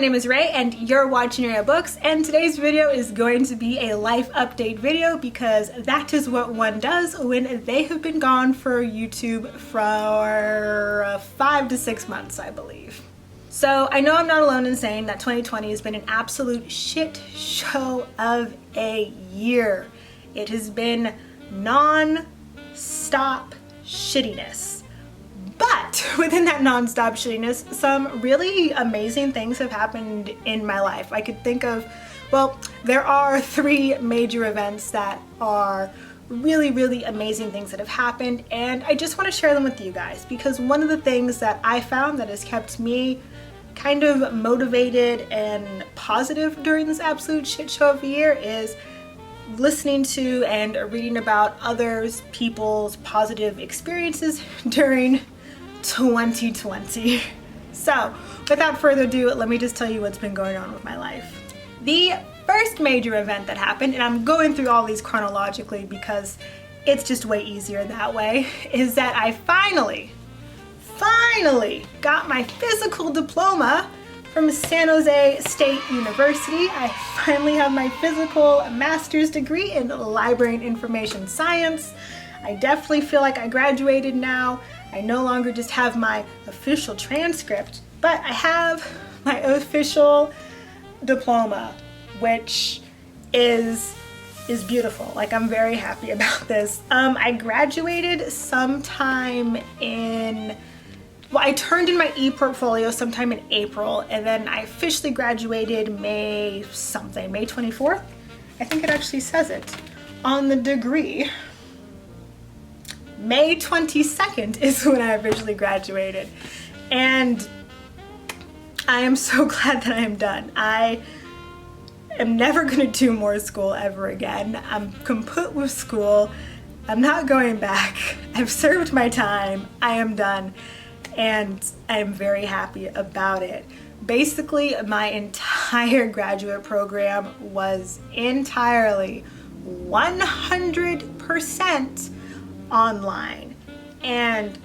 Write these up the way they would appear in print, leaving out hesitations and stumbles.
name is Ray and you're watching Ray Books, and today's video is going to be a life update video because that is what one does when they have been gone for YouTube for 5 to 6 months, I believe. So I know I'm not alone in saying that 2020 has been an absolute shit show of a year. It has been non-stop shittiness. But within that non-stop shittiness, some really amazing things have happened in my life. I could think of, well, there are 3 major events that are really amazing things that have happened, and I just want to share them with you guys because one of the things that I found that has kept me kind of motivated and positive during this absolute shit show of a year is listening to and reading about others people's positive experiences during 2020. So without further ado, let me just tell you what's been going on with my life. The first major event that happened, and I'm going through all these chronologically because it's just way easier that way, is that I finally got my physical diploma from San Jose State University. I finally have my physical master's degree in library and information science. I definitely feel like I graduated now. I no longer just have my official transcript, but I have my official diploma, which is beautiful. Like, I'm very happy about this. I graduated sometime in, well, I turned in my e-portfolio sometime in April, and then I officially graduated May 24th. I think it actually says it on the degree. May 22nd is when I officially graduated, and I am so glad that I am done. I am never going to do more school ever again. I'm kaput with school. I'm not going back. I've served my time. I am done, and I am very happy about it. Basically, my entire graduate program was entirely 100% online, and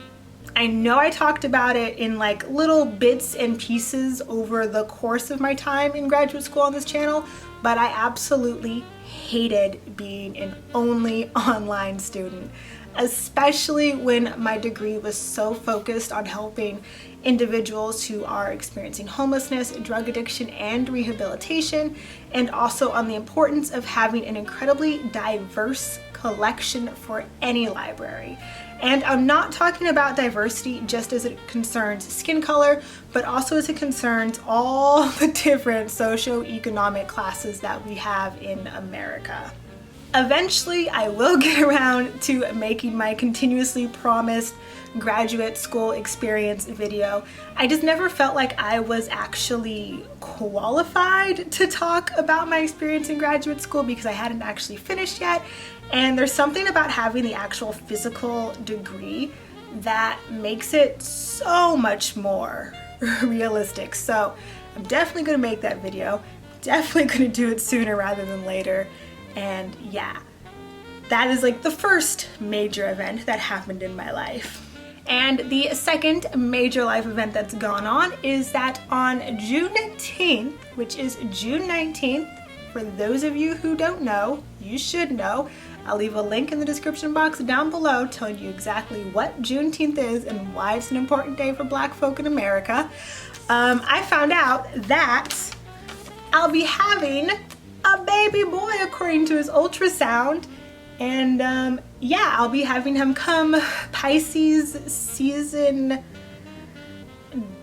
I know I talked about it in like little bits and pieces over the course of my time in graduate school on this channel, but I absolutely hated being an only online student, especially when my degree was so focused on helping individuals who are experiencing homelessness, drug addiction, and rehabilitation, and also on the importance of having an incredibly diverse collection for any library. And I'm not talking about diversity just as it concerns skin color, but also as it concerns all the different socioeconomic classes that we have in America. Eventually, I will get around to making my continuously promised graduate school experience video. I just never felt like I was actually qualified to talk about my experience in graduate school because I hadn't actually finished yet. And there's something about having the actual physical degree that makes it so much more realistic. So I'm definitely gonna make that video. Definitely gonna do it sooner rather than later. And yeah, that is like the first major event that happened in my life. And the second major life event that's gone on is that on JUNETEENTH, which is June 19th, for those of you who don't know, you should know. I'll leave a link in the description box down below telling you exactly what Juneteenth is and why it's an important day for Black folk in America. I found out that I'll be having a baby boy according to his ultrasound, and yeah, I'll be having him come Pisces season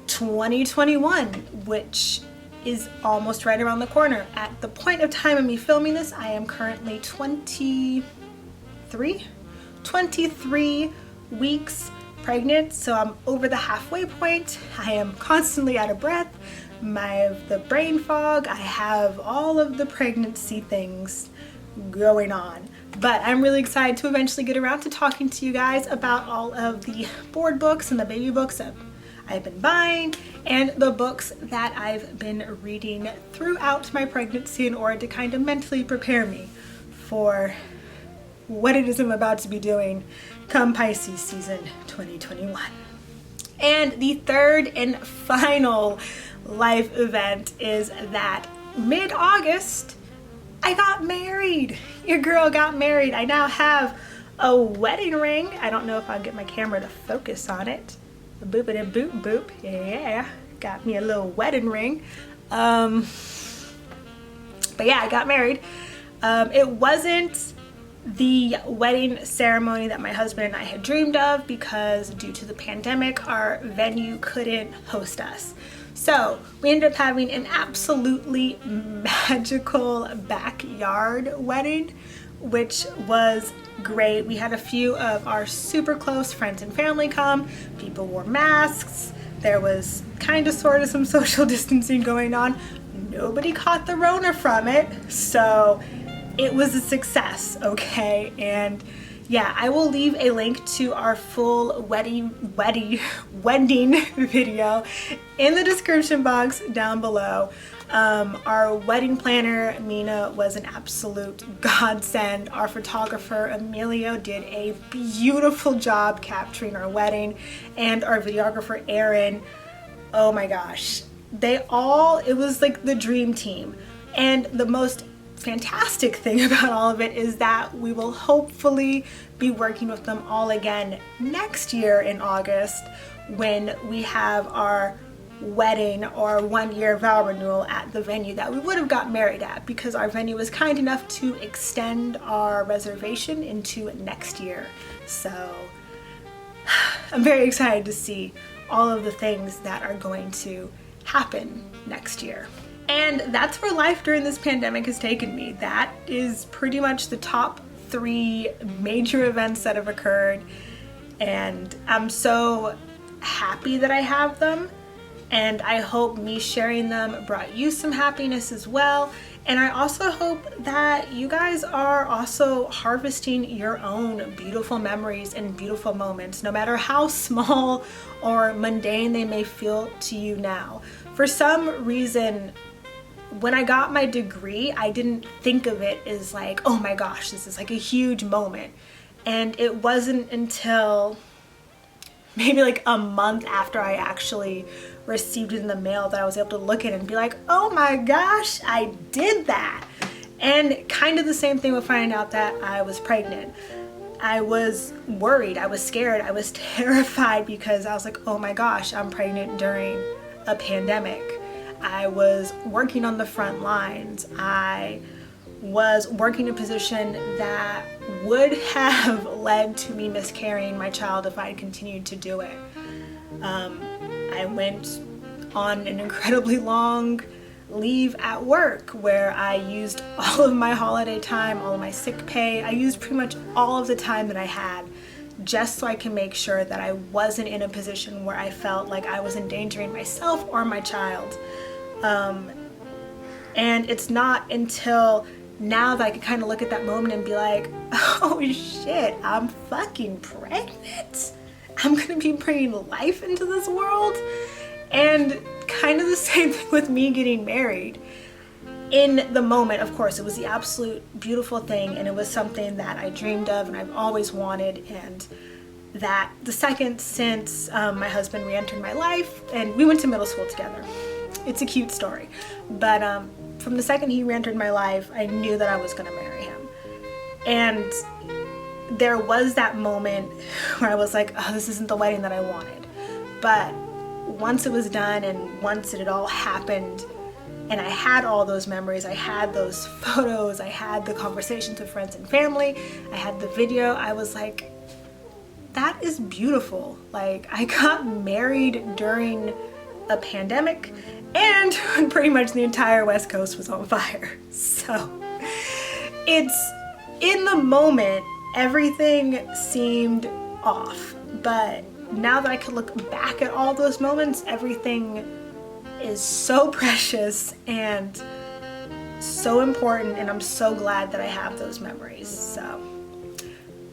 2021, which is almost right around the corner. At the point of time of me filming this, I am currently 23 weeks pregnant, so I'm over the halfway point. I am constantly out of breath. I have the brain fog. I have all of the pregnancy things going on. But I'm really excited to eventually get around to talking to you guys about all of the board books and the baby books that I've been buying and the books that I've been reading throughout my pregnancy in order to kind of mentally prepare me for what it is I'm about to be doing come Pisces season 2021. And the third and final life event is that mid-August, I got married. Your girl got married. I now have a wedding ring. I don't know if I'll get my camera to focus on it. Boopity boop boop. Yeah, got me a little wedding ring. But yeah, I got married. It wasn't the wedding ceremony that my husband and I had dreamed of because due to the pandemic, our venue couldn't host us. So we ended up having an absolutely magical backyard wedding, which was great. We had a few of our super close friends and family come. People wore masks. There was kind of sort of some social distancing going on. Nobody caught the Rona from it, so it was a success, okay? And yeah, I will leave a link to our full wedding video in the description box down below. Our wedding planner, Mina, was an absolute godsend. Our photographer, Emilio, did a beautiful job capturing our wedding. And our videographer, Aaron, oh my gosh. It was like the dream team. And the most fantastic thing about all of it is that we will hopefully be working with them all again next year in August when we have our wedding or 1 year vow renewal at the venue that we would have got married at, because our venue was kind enough to extend our reservation into next year. So I'm very excited to see all of the things that are going to happen next year. And that's where life during this pandemic has taken me. That is pretty much the top 3 major events that have occurred, and I'm so happy that I have them, and I hope me sharing them brought you some happiness as well. And I also hope that you guys are also harvesting your own beautiful memories and beautiful moments, no matter how small or mundane they may feel to you now. For some reason, when I got my degree, I didn't think of it as like, oh my gosh, this is like a huge moment. And it wasn't until maybe like a month after I actually received it in the mail that I was able to look at it and be like, oh my gosh, I did that. And kind of the same thing with finding out that I was pregnant. I was worried, I was scared, I was terrified because I was like, oh my gosh, I'm pregnant during a pandemic. I was working on the front lines. I was working a position that would have led to me miscarrying my child if I had continued to do it. I went on an incredibly long leave at work where I used all of my holiday time, all of my sick pay. I used pretty much all of the time that I had just so I can make sure that I wasn't in a position where I felt like I was endangering myself or my child. And it's not until now that I can kind of look at that moment and be like, oh shit, I'm fucking pregnant. I'm gonna be bringing life into this world. And kind of the same thing with me getting married. In the moment, of course, it was the absolute beautiful thing, and it was something that I dreamed of and I've always wanted. And that the second since my husband re-entered my life, and we went to middle school together. It's a cute story. But from the second he re-entered my life, I knew that I was gonna marry him. And there was that moment where I was like, oh, this isn't the wedding that I wanted. But once it was done and once it had all happened and I had all those memories, I had those photos, I had the conversations with friends and family, I had the video, I was like, that is beautiful. Like, I got married during a pandemic and pretty much the entire West Coast was on fire. So it's, in the moment, everything seemed off, but now that I can look back at all those moments, everything is so precious and so important, and I'm so glad that I have those memories. So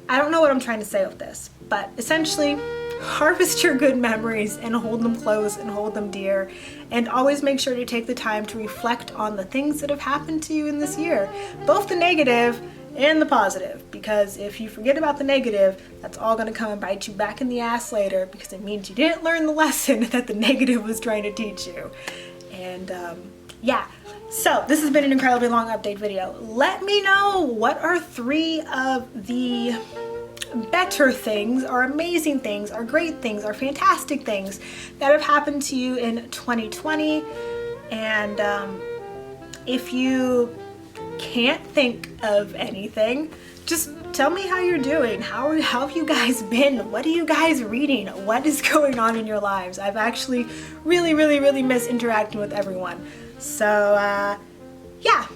I don't know what I'm trying to say with this, but essentially, harvest your good memories and hold them close and hold them dear, and always make sure to take the time to reflect on the things that have happened to you in this year, both the negative and the positive, because if you forget about the negative, that's all going to come and bite you back in the ass later, because it means you didn't learn the lesson that the negative was trying to teach you. And yeah, so this has been an incredibly long update video. Let me know, what are 3 of the better things, or amazing things, or great things, or fantastic things that have happened to you in 2020? And if you can't think of anything, just tell me how you're doing. How have you guys been? What are you guys reading? What is going on in your lives? I've actually really missed interacting with everyone. So yeah,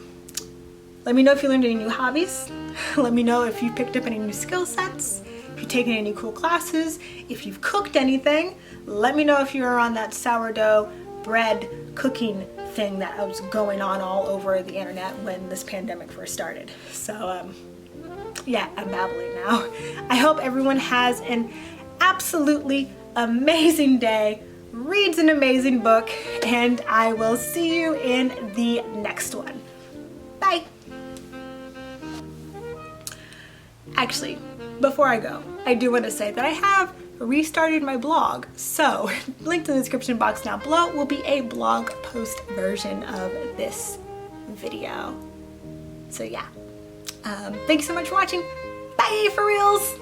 let me know if you learned any new hobbies. Let me know if you picked up any new skill sets, if you've taken any cool classes, if you've cooked anything. Let me know if you're on that sourdough bread cooking thing that was going on all over the internet when this pandemic first started. So yeah, I'm babbling now. I hope everyone has an absolutely amazing day, reads an amazing book, and I will see you in the next one. Bye. Actually, before I go, I do want to say that I have restarted my blog. So, linked in the description box down below will be a blog post version of this video. So yeah, thank you so much for watching. Bye for reals.